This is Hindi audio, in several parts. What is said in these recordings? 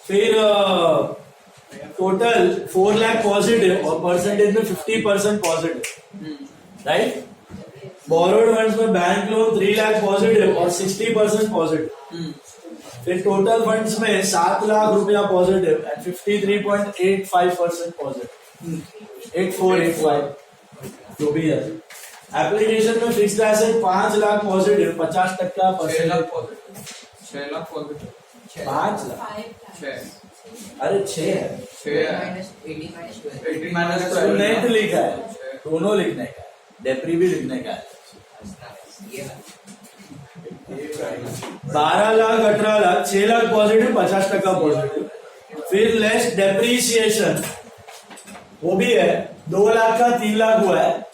फिर टोटल 4 लाख पॉजिटिव और परसेंटेज में 50% पॉजिटिव, राइट। बोरोड फंड्स में बैंक लोन 3 लाख पॉजिटिव और 60% पॉजिटिव। फिर टोटल फंड्स में 7 लाख रुपया पॉजिटिव एंड 53.85% पॉजिटिव, 8485 जो भी है। एप्लीकेशन में fixed asset 5 lakh positive, 50% percent, 6 lakh positive, 5 lakh, अरे 6 है, 80 माइनस नेट लिखा है, दोनों लिखने का है, डेप्री भी लिखने का है। 12 लाख, 18 लाख, 6 लाख पॉजिटिव, 50% पॉजिटिव। फिर लेस डेप्रीसिएशन वो भी है, 2 लाख का 3 लाख हुआ है,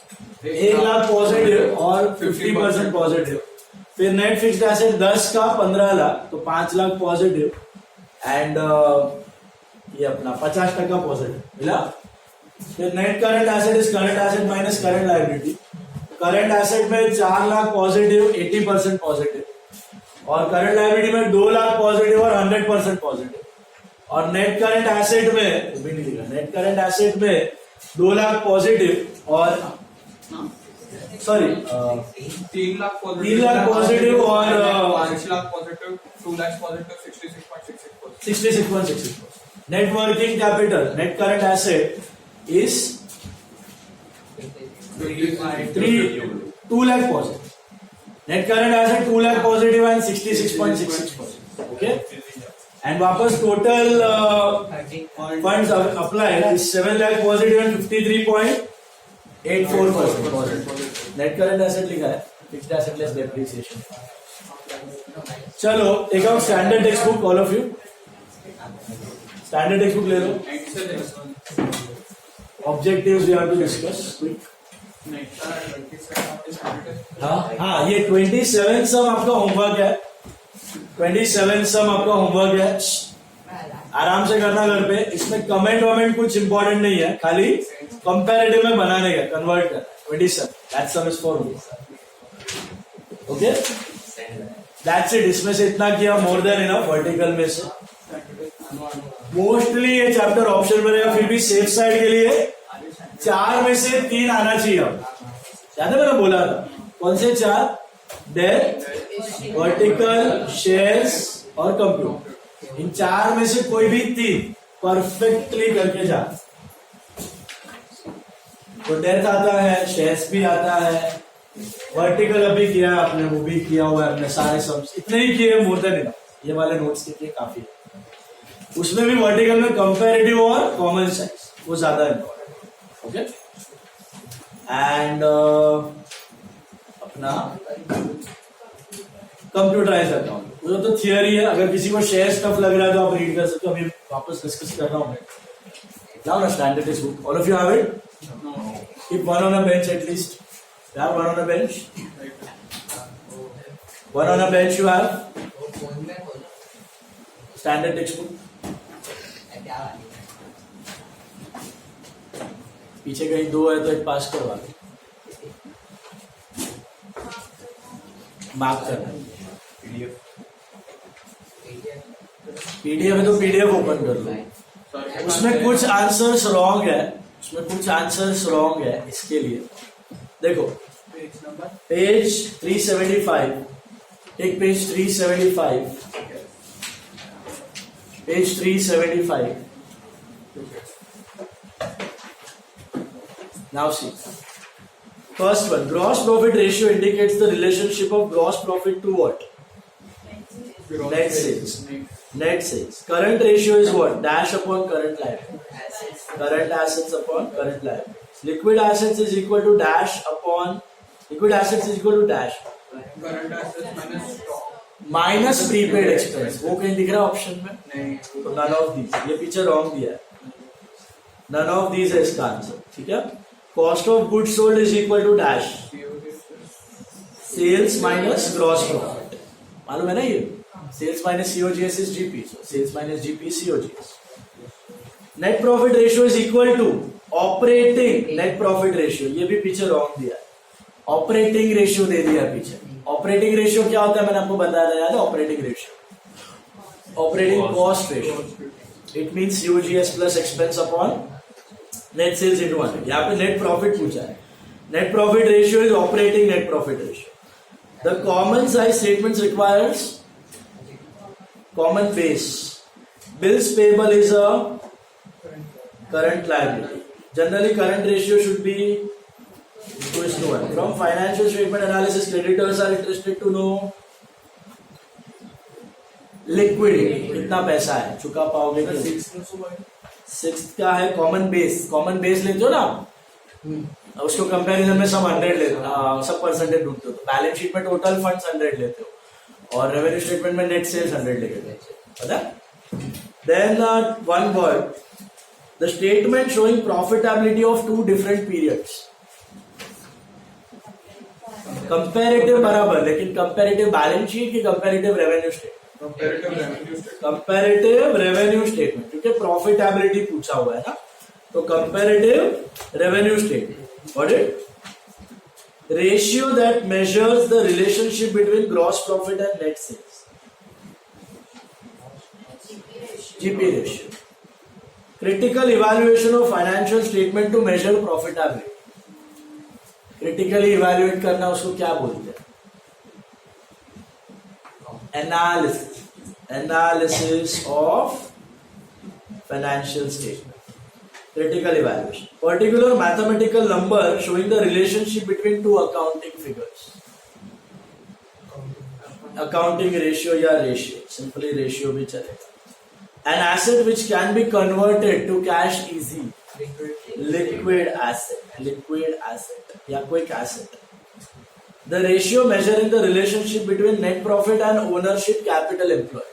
1 लाख पॉजिटिव और 50% पॉजिटिव। फिर नेट फिक्स्ड एसेट 10 का 15 लाख, तो 5 लाख पॉजिटिव एंड ये अपना 50% पॉजिटिव मिला। फिर net current asset is current asset minus current liability. Current asset में 4 लाख पॉजिटिव, 80% पॉजिटिव, और करंट लायबिलिटी में 2 लाख पॉजिटिव और 100% पॉजिटिव। और नेट करंट एसेट में वो भी नहीं लिखा, नेट करंट एसेट में 2 लाख पॉजिटिव और सॉरी 3 लाख पॉजिटिव और 5 lakh positive, 2 lakh positive, 66.66%। 66.66%। Net working capital, net current asset is 2 lakh positive, net current asset 2 lakh positive and 66.66%, okay. And वापस total funds apply is 7 lakh positive and 53.84% positive. Net current asset लिखा है, फिक्स्ड एसेट लेस डेप्रिसिएशन। चलो take out standard textbook, all of you standard textbook ले लो। Objectives we have to discuss quick. हाँ ये 27 सम आपका होमवर्क है, 27 सम आपका होमवर्क है, आराम से करना घर पे। इसमें कमेंट वमेंट कुछ इंपॉर्टेंट नहीं है, खाली कंपैरेटिव में बनाने का, कन्वर्ट करना। 27 that some is for okay, that's it. इसमें से इतना किया, मोर देन इनफ। वर्टिकल में से मोस्टली ये चैप्टर ऑप्शन में रहेगा, फिर भी सेफ साइड के लिए 4 में से 3 आना चाहिए। अब याद है मैंने बोला था, कौन से 4? डेप्थ, वर्टिकल, शेयर्स और कंप्यूटर। इन 4 में से कोई भी 3 परफेक्टली करके जा। तो डेप्थ आता है, शेयर्स भी आता है, वर्टिकल अभी किया है आपने, वो भी किया हुआ है अपने सारे सब्स, इतने ही किए, मोर देन इनफ। ये वाले नोट्स के लिए काफी है। उसमें भी वर्टिकल में कंपैरेटिव और कॉमन साइंस वो ज्यादा इम्पोर्टेंट, ओके। एंड अपना कंप्यूटराइज अकाउंट वो तो थियरी है। अगर किसी को शेयर स्टफ लग रहा है तो आप रीड कर सकते हो, अभी वापस डिस्कस कर रहा हूं मैं। नाउ ना standard textbook, all of you have it? Keep one on a bench at least. You have one on a bench? One on a bench you have? Standard textbook. पीछे कहीं 2 है तो एक पास करवा दो, मार्क करना। पीडीएफ है तो पीडीएफ ओपन कर लो। उसमें कुछ आंसर्स रॉन्ग है, उसमें कुछ आंसर्स रॉन्ग है। इसके लिए देखो पेज 375, एक page 375, page 375। Now see, first one, gross profit ratio indicates the relationship of gross profit to what? Net sales. Net sales. Current ratio is what? Dash upon current liabilities. Current assets upon current liabilities. Liquid assets is equal to dash upon, liquid assets is equal to dash. Current assets minus stock minus prepaid expense. वो कहीं दिख रहा है ऑप्शन में? नहीं। तो नन ऑफ दीज, ये पीछे रॉन्ग दिया है, नन ऑफ दीज है इसका आंसर, ठीक है। Cost of goods sold is equal to dash sales minus gross profit. मालूम है ना ये? Sales minus COGS is GP, sales minus GP COGS. Net profit ratio is equal to operating net profit ratio, ये भी पीछे रॉन्ग दिया है, ऑपरेटिंग रेशियो दे दिया पीछे। ऑपरेटिंग रेशियो क्या होता है मैंने आपको बताया था, याद है? Operating ratio operating cost ratio, it means UGS plus expense upon net sales into 100. यहाँ पे नेट प्रॉफिट पूछा है. Net profit ratio is operating net profit ratio. The common size statements requires common base. Bills payable is a current liability. Generally, current ratio should be 2:1. From financial statement analysis, creditors are interested to know liquidity. कितना पैसा है, चुका पाओगे कि 6th का है कॉमन बेस. कॉमन बेस लेते हो ना, उसको कंपैरिजन में सब 100 लेते हो, सब परसेंटेज ढूंढते हो. तो बैलेंस शीट में टोटल फंड्स 100 लेते हो और रेवेन्यू स्टेटमेंट में नेट सेल्स 100 लेके देते हो, पता. Then one word, the statement showing profitability of two different periods. Comparative बराबर, लेकिन comparative balance sheet की comparative revenue statement. Comparative revenue statement. Comparative revenue statement, क्योंकि profitability पूछा हुआ है ना, तो comparative revenue statement. Got it? Ratio that measures the relationship between gross profit and net sales. GP ratio. Critical evaluation of financial statement to measure profitability. Critically evaluate करना उसको क्या बोलते हैं? Analysis. Analysis of financial statement. Critical evaluation. Particular mathematical number showing the relationship between two accounting figures. Accounting ratio या ratio. Simply ratio भी चलेगा. An asset which can be converted to cash easy. Liquid asset. Liquid asset. या quick asset. The ratio measuring the relationship between net profit and ownership capital employed.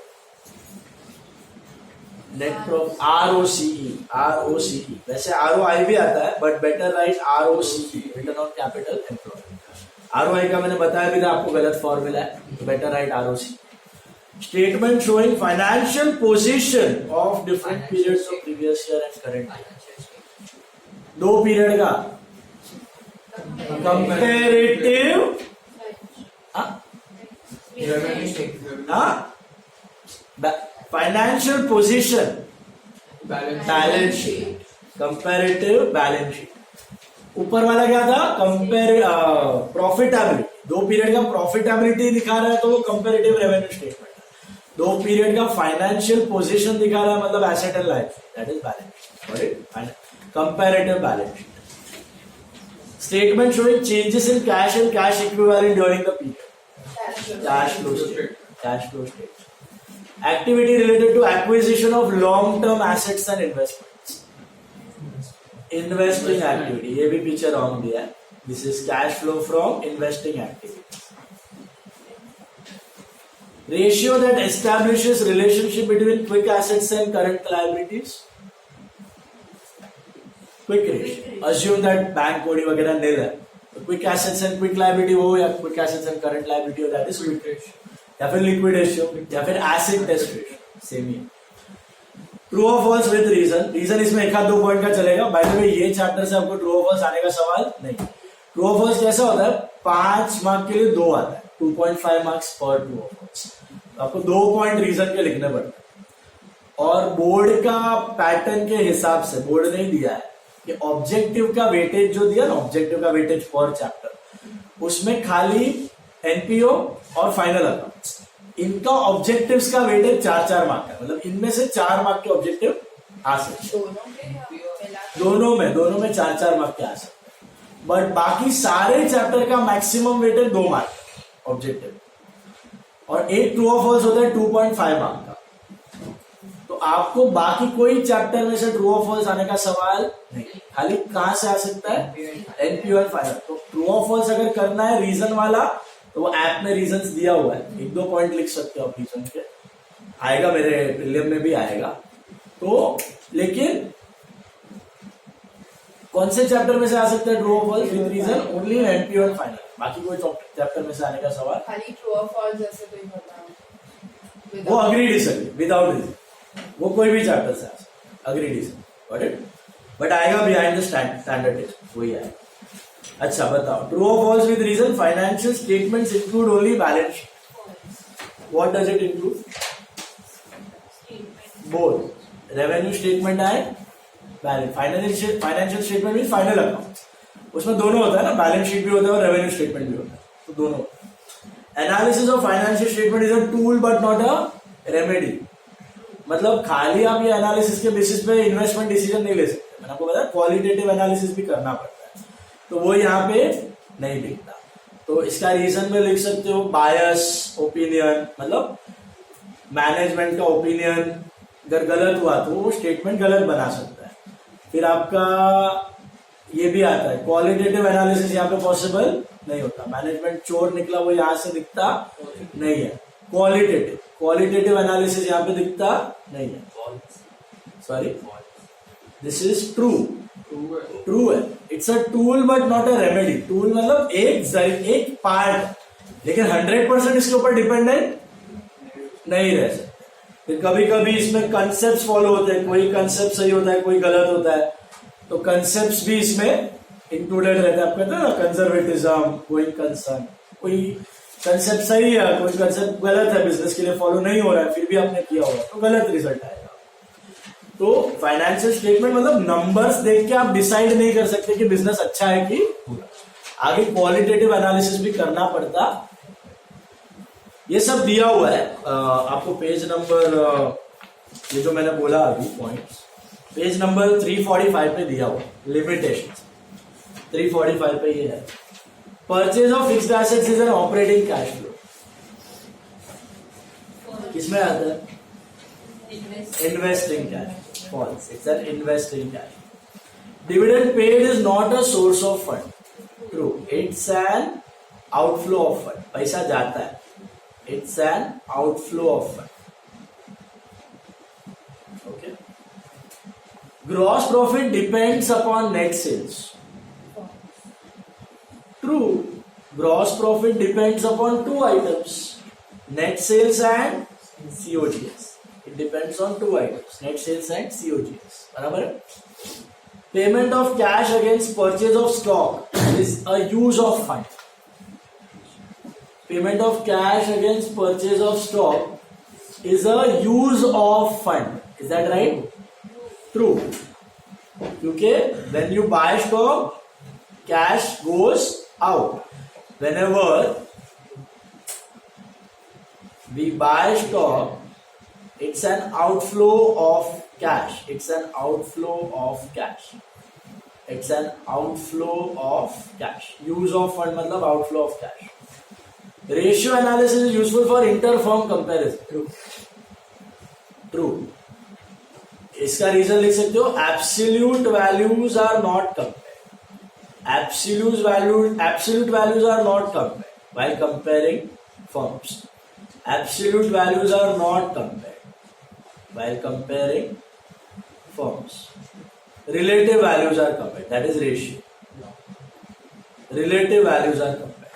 Net profit. ROCE. ROCE. वैसे ROI भी आता है, but better write ROCE. Return on capital employed. ROI का मैंने बताया भी था आपको, गलत फॉर्मूला है, तो better write ROCE. Statement showing financial position of different periods of previous year and current year. दो पीरियड का comparative financial position balance sheet. Comparative balance sheet. ऊपर वाला क्या था, प्रॉफिटेबिलिटी. दो पीरियड का प्रॉफिटेबिलिटी दिखा रहा है तो वो कंपैरेटिव रेवेन्यू स्टेटमेंट. दो पीरियड का फाइनेंशियल पोजीशन दिखा रहा है, मतलब asset and liability, that is balance. Comparative balance sheet. Statement showing changes in cash and cash equivalent during the period. Cash flow statement. Cash flow statement. Activity related to acquisition of long term assets and investments. Investing activity, ये भी पीछे रॉन्ग दिया है. This is cash flow from investing activity. Ratio that establishes relationship between quick assets and current liabilities. Quick ratio. Assume that bank कोडी वगैरह nil है. Quick assets and quick liability हो या quick assets and current liability हो, that is quick ratio. या फिर liquid ratio या फिर acid test ratio. Same he. True or false with reason. Reason इसमें एक आध दो पॉइंट का चलेगा. By the way, ये चैप्टर से आपको true or false आने का सवाल नहीं. True or false कैसा होता है? 5 मार्क के लिए 2 आता है. 2.5 मार्क्स पर ट्रू और फॉल्स. आपको 2 पॉइंट रीजन के लिखने पड़ते हैं. और बोर्ड का पैटर्न के हिसाब से, बोर्ड ने दिया है कि ऑब्जेक्टिव का वेटेज जो दिया ना, ऑब्जेक्टिव का वेटेज पर चैप्टर, उसमें खाली एनपीओ और फाइनल अकाउंट्स, इनका ऑब्जेक्टिव्स का वेटेज 4-4 मार्क है. मतलब इनमें से 4 मार्क के ऑब्जेक्टिव आ सकते हैं. दोनों में 4-4 मार्क के आ सकते हैं. बट बाकी सारे चैप्टर का मैक्सिमम वेटेज 2 मार्क ऑब्जेक्टिव, और एक ट्रू और फॉल्स होता है 2.5 मार्क का. तो आपको बाकी कोई चैप्टर में से ट्रू और फॉल्स आने का सवाल नहीं. खाली कहां से आ सकता है, एनपीओ और फाइनल. तो ट्रू और फॉल्स अगर करना है रीजन वाला, तो वो ऐप में रीजंस दिया हुआ है, 1-2 पॉइंट लिख सकते हो आप रीजन के. आएगा, मेरे प्रीलिम में भी आएगा. तो लेकिन कौन से चैप्टर में से आ सकता है ट्रू और false with reason? Only NPO और फाइनल. बाकी कोई चैप्टर में से आने का सवाल खाली ट्रू और फॉल्स जैसे कोई बताओ, वो अग्री डिसएग्री विदाउट रीजन, वो कोई भी चैप्टर से आ सकता है. Agree disagree, got it. But आएगा बिहाइंड द स्टैंडर्ड टेस्ट, वही आएगा. अच्छा बताओ, ट्रू और false with reason. Financial statements include only balance sheet. What does it include? Both revenue statement and balance financial statement mean final account उसमें दोनों होता है ना बैलेंस शीट भी होता है और रेवेन्यू स्टेटमेंट भी होता है तो दोनों analysis of financial statement is a tool but not a remedy मतलब खाली आप ये एनालिसिस के बेसिस पे इन्वेस्टमेंट डिसीजन नहीं ले सकते मैंने आपको बताया क्वालिटेटिव एनालिसिस भी करना पड़ता है तो वो यहाँ पे नहीं दिखता तो इसका रीजन में लिख सकते हो बायस ओपिनियन मतलब मैनेजमेंट का ओपिनियन अगर गलत हुआ तो वो स्टेटमेंट गलत बना सकता है फिर आपका ये भी आता है क्वालिटेटिव एनालिसिस यहाँ पे पॉसिबल नहीं होता मैनेजमेंट चोर निकला वो यहाँ से दिखता नहीं है क्वालिटेटिव एनालिसिस यहाँ पे दिखता नहीं है सॉरी दिस इज ट्रू है it's a tool but not a remedy tool मतलब एक पार्ट लेकिन 100% इसके ऊपर डिपेंडेंट नहीं रह सकते फिर कभी कभी इसमें कंसेप्ट फॉलो होते हैं कोई कंसेप्ट सही होता है कोई गलत होता है तो कंसेप्ट भी इसमें इंक्लूडेड रहता है आप कहते हैं ना कंजर्वेटिज्म कोई कंसर्न कोई कंसेप्ट सही है कोई कंसेप्ट गलत है बिजनेस के लिए फॉलो नहीं हो रहा है फिर भी आपने किया होगा तो गलत रिजल्ट आएगा तो फाइनेंशियल स्टेटमेंट मतलब नंबर्स देख के आप डिसाइड नहीं कर सकते कि बिजनेस अच्छा है कि बुरा आगे क्वालिटेटिव एनालिसिस भी करना पड़ता ये सब दिया हुआ है आपको पेज नंबर ये जो मैंने बोला अभी पॉइंट्स पेज नंबर 345 पे दिया हुआ लिमिटेशन 345 पे ये है purchase of fixed assets is an operating cash flow किसमें आता है investing cash false it's an investing cash dividend paid is not a source of fund true it's an outflow of fund पैसा जाता है it's an outflow of fund okay gross profit depends upon net sales true gross profit depends upon two items net sales and COGS it depends on two items net sales and COGS बराबर payment of cash against purchase of stock is a use of fund payment of cash against purchase of stock is a use of fund is that right true क्योंकि when you buy stock cash goes out whenever we buy stock it's an outflow of cash it's an outflow of cash it's an outflow of cash use of fund मतलब outflow of cash ratio analysis is useful for inter-firm comparison true इसका रीजन लिख सकते हो absolute values are not compared absolute values are not compared while comparing firms absolute values are not compared while comparing firms relative values are compared that is ratio relative values are compared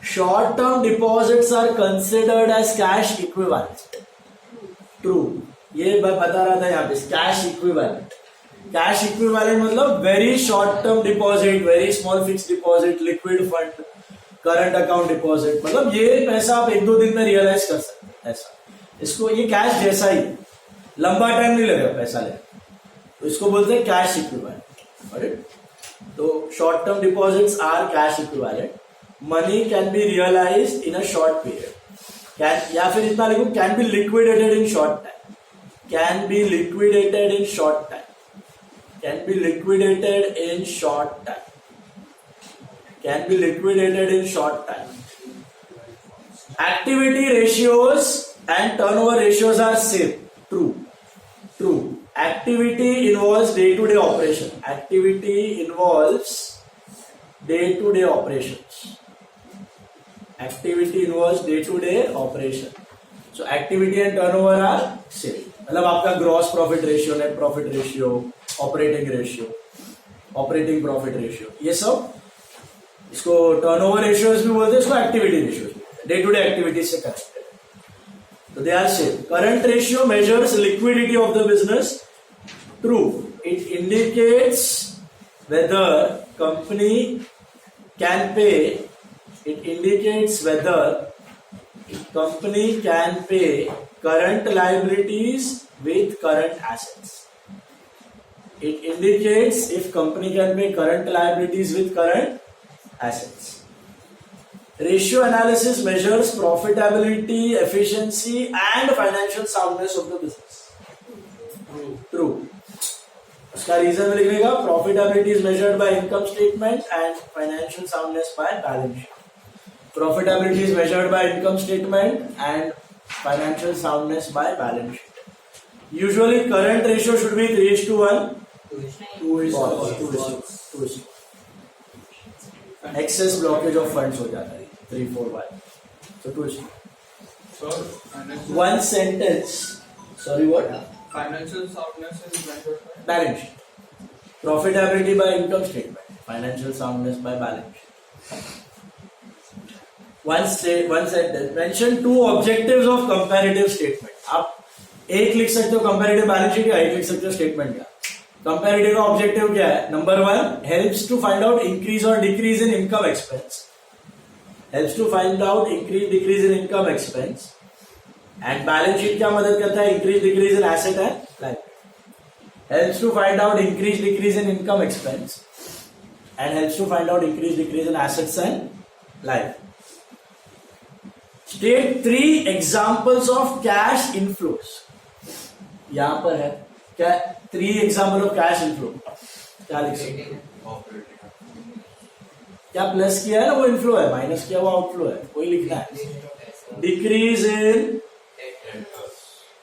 short term deposits are considered as cash equivalent true ये मैं बता रहा था यहाँ पे कैश इक्विवेलेंट कैश इक्विवेलेंट मतलब very short term deposit very small fix deposit liquid fund current account deposit मतलब ये पैसा आप 1-2 दिन में रियलाइज कर सकते हैं ऐसा इसको ये कैश जैसा ही लंबा टाइम नहीं लगेगा पैसा लेने तो इसको बोलते हैं कैश इक्विवेलेंट तो short term deposits are cash equivalent money can be realised in a short period या फिर इतना लिखो can be liquidated in short time can be liquidated in short time can be liquidated in short time can be liquidated in short time activity ratios and turnover ratios are same true activity involves day to day operation activity involves day to day operations activity involves day to day operation so activity and turnover are same मतलब आपका gross profit ratio net profit ratio operating profit ratio ये सब इसको टर्नओवर रेशियोज भी बोलते हैं इसको activity ratio day to day activities से कनेक्टेड तो they are same current ratio measures liquidity of the business true it indicates whether company can pay it indicates whether company can pay current liabilities with current assets. It indicates if company can pay current liabilities with current assets. Ratio analysis measures profitability, efficiency and financial soundness of the business. True. उसका रीजन लिखेगा profitability is measured by income statement and financial soundness by balance sheet. Profitability is measured by income statement and financial soundness by balance sheet. Usually current ratio should be 3:1. 2:1. Excess blockage of funds हो जाता है 3-4 So 2:1. Sir, financial, One sentence. Sorry, what? financial soundness is measured by Balance sheet. Profitability by income statement. Financial soundness by balance sheet. One sentence. Mention 2 objectives of comparative statement. आप एक लिख सकते हो comparative balance sheet या एक लिख सकते हो statement का. Comparative objective क्या है? Number 1 helps to find out increase or decrease in income expense. Helps to find out increase decrease in income expense. And balance sheet क्या मदद करता है? Increase decrease in asset and liability. Helps to find out increase decrease in income expense and helps to find out increase decrease in assets and liability. State 3 examples of cash inflows. यहां पर है क्या 3 example of cash inflow. क्या लिख सकते हैं? क्या प्लस किया है ना वो इनफ्लो है, माइनस किया वो आउटफ्लो है, कोई लिखना है. डिक्रीज इन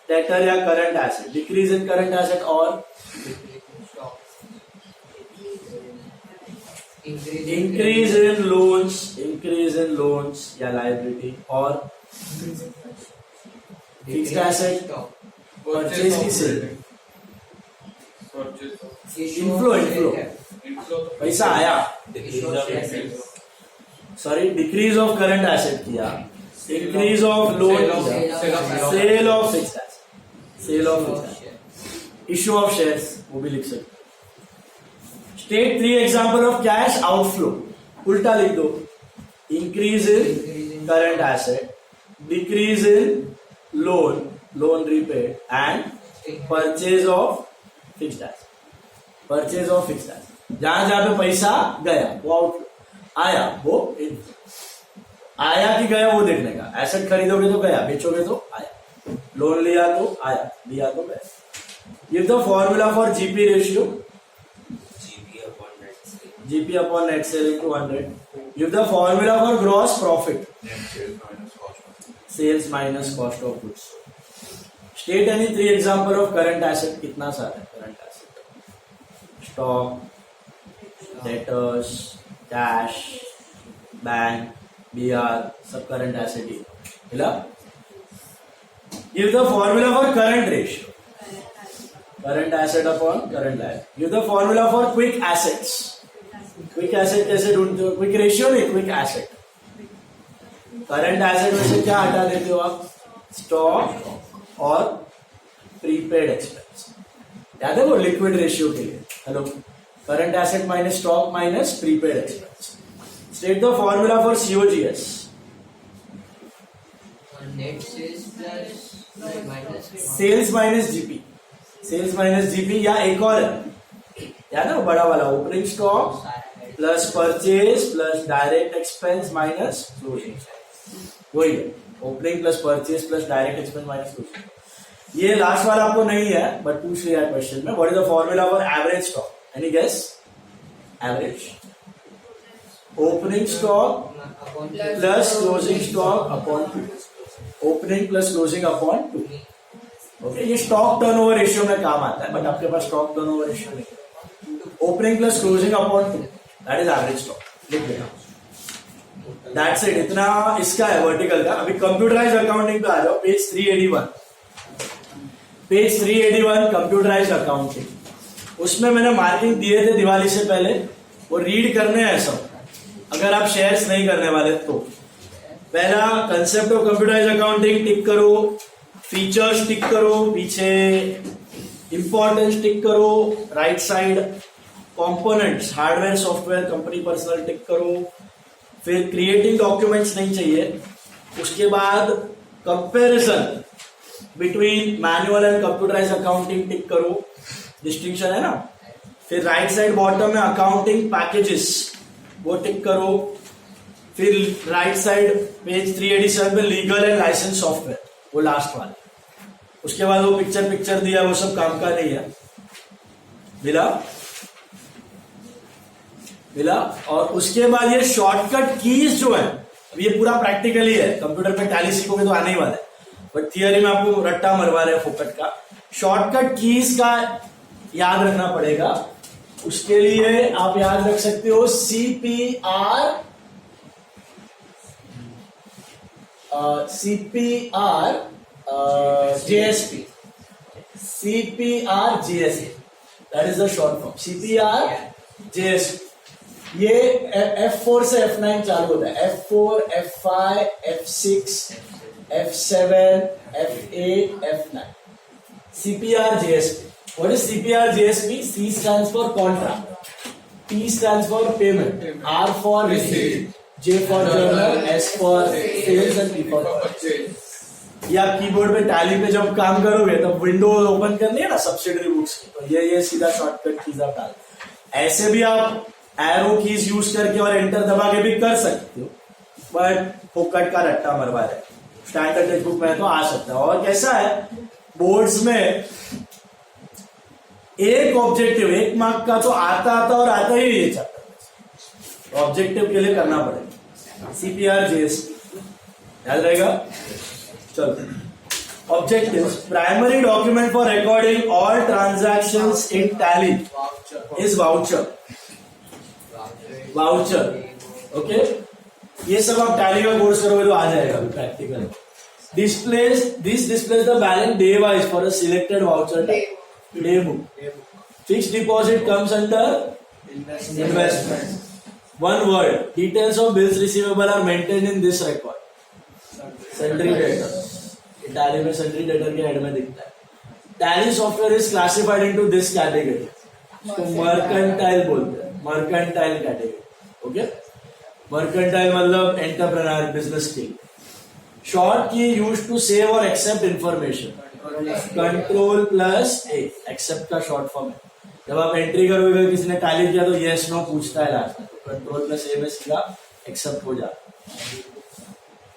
डेटर या current asset, decrease in current asset और इंक्रीज इन लोन्स या लाइबिलिटी और फिक्स्ड एसेट परचेज की सेल. इनफ्लो पैसा आया, sorry decrease of current asset किया, इंक्रीज ऑफ लोन किया, sale of fixed asset, issue of shares वो भी लिख सकते. State 3 example of cash outflow. उल्टा लिख दो, increase in current asset, decrease in loan repaid and purchase of fixed asset. Purchase of fixed asset जहां जहां पे पैसा गया वो आउटफ्लो, आया वो इनफ्लो. आया कि गया वो देखने का. एसेट खरीदोगे तो गया, बेचोगे तो आया, लोन लिया तो आया, दिया तो गया. Give the formula for GP ratio. GP upon net sale into 100. Give the formula for gross profit. Sales minus cost of goods. State any 3 example of current asset. कितना सारा है current asset? Stock, debtors, cash, bank, BR, सब current asset ही. मिला? Give the formula for current ratio. Current asset upon current liability. Give the formula for quick assets. Quick asset कैसे ढूंढते हो? क्विक रेशियो नहीं, क्विक एसेट. करंट एसेट में से क्या हटा देते हो आप? स्टॉक और प्रीपेड एक्सपेंस. याद है वो लिक्विड रेशियो के लिए. Hello, current asset minus stock minus prepaid expense. State the formula for COGS. Sales minus GP. Sales minus GP या एक और है, याद है वो बड़ा वाला, opening stock plus purchase plus direct expense minus closing. वही है, opening plus purchase plus direct expense minus closing. ये लास्ट वाला आपको नहीं है बट पूछ लिया है क्वेश्चन में. What is the formula for average stock? Any guess? Average opening stock plus closing stock upon 2. Opening plus closing upon 2. Okay, ये स्टॉक टर्नओवर रेशियो में काम आता है बट आपके पास स्टॉक टर्नओवर रेशियो नहीं. Opening plus closing upon 2, that is average stock. लिख देना. That's it. इतना इसका है वर्टिकल का. अभी कंप्यूटराइज्ड अकाउंटिंग पे आ जाओ. पेज 381. Page 381 computerised accounting. उसमें मैंने मार्किंग दिए थे दिवाली से पहले, वो रीड करने हैं सब अगर आप शेयर्स नहीं करने वाले तो. पहला concept of computerised accounting tick करो, फीचर्स टिक करो, पीछे इंपॉर्टेंस टिक करो, right side components hardware software company personnel tick करो. फिर क्रिएटिंग डॉक्यूमेंट्स नहीं चाहिए. उसके बाद comparison between manual and computerise accounting tick करो, डिस्टिंक्शन है ना। फिर राइट साइड बॉटम में अकाउंटिंग पैकेजेस वो टिक करो। फिर राइट साइड पेज 387 में लीगल एंड लाइसेंस सॉफ्टवेयर वो लास्ट वाला। उसके बाद वो पिक्चर दिया, वो सब काम का नहीं है। मिला। और उसके बाद ये शॉर्टकट कीज जो है, ये पूरा प्रैक्टिकली है, कंप्यूटर पे टैली सीखोगे तो आने ही वाला है, बट थियरी में आपको रट्टा मरवा रहे हैं फोकट का। शॉर्टकट कीज का याद रखना पड़ेगा। उसके लिए आप याद रख सकते हो JSP, that is the short form, CPR JSP। ये F4 से F9 चालू होता है, F4, F5, F6, F7, F8, F9, CPR JSP। What is CPR JSP? C stands for contract, P stands for payment, R for receipt, J for journal, S for sales and P for purchase। ये आप कीबोर्ड पे टैली पे जब काम करोगे तो विंडोज ओपन करनी है ना सब्सिडरी बुक्स की, तो ये सीधा शॉर्टकट कीज आप डाल। ऐसे भी आप एरो कीज यूज करके और एंटर दबा के भी कर सकते हो, बट फोकट का रट्टा मरवा रहे। स्टैंडर्ड टेक्स्ट बुक में तो आ सकता है। और कैसा है, बोर्ड्स में एक ऑब्जेक्टिव 1 मार्क का तो आता और आता ही ये चैप्टर, ऑब्जेक्टिव के लिए करना पड़ेगा। CPR JSP याद रहेगा। चलो, objectives. Primary document for recording all transactions in tally is voucher. Okay, ये सब आप टैली का कोर्स करोगे तो आ जाएगा practical. Displays the balance day wise for a selected voucher day book. Fixed deposit comes under investment. One word, details of bills receivable are maintained in this record. Sundry debtor, tally में sundry debtor के हेड में दिखता है। Tally software is classified into this category, इसको मर्केंटाइल बोलते हैं, मर्केंटाइल कैटेगरी। ओके, मर्केंटाइल मतलब एंटरप्रेन्योर, बिजनेस की। शॉर्ट की यूज्ड टू सेव और एक्सेप्ट इंफॉर्मेशन, कंट्रोल प्लस ए, एक्सेप्ट का शॉर्ट फॉर्म है। जब आप एंट्री करोगे, किसी ने टैली किया तो यस नो पूछता है लास्ट में, तो कंट्रोल प्लस ए में सीधा एक्सेप्ट हो जाता है।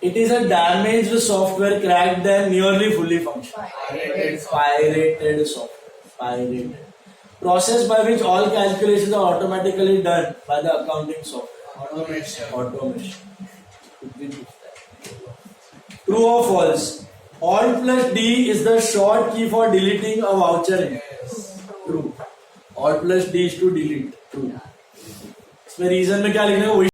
It is a damaged software, cracked and nearly fully functional, pirated software, pirated. Process by which all calculations are automatically done by the accounting software, automation. True और false, Alt plus D is the short key for deleting a voucher. True. Alt plus D is to delete. True. इसमें रीजन में क्या लिखना है,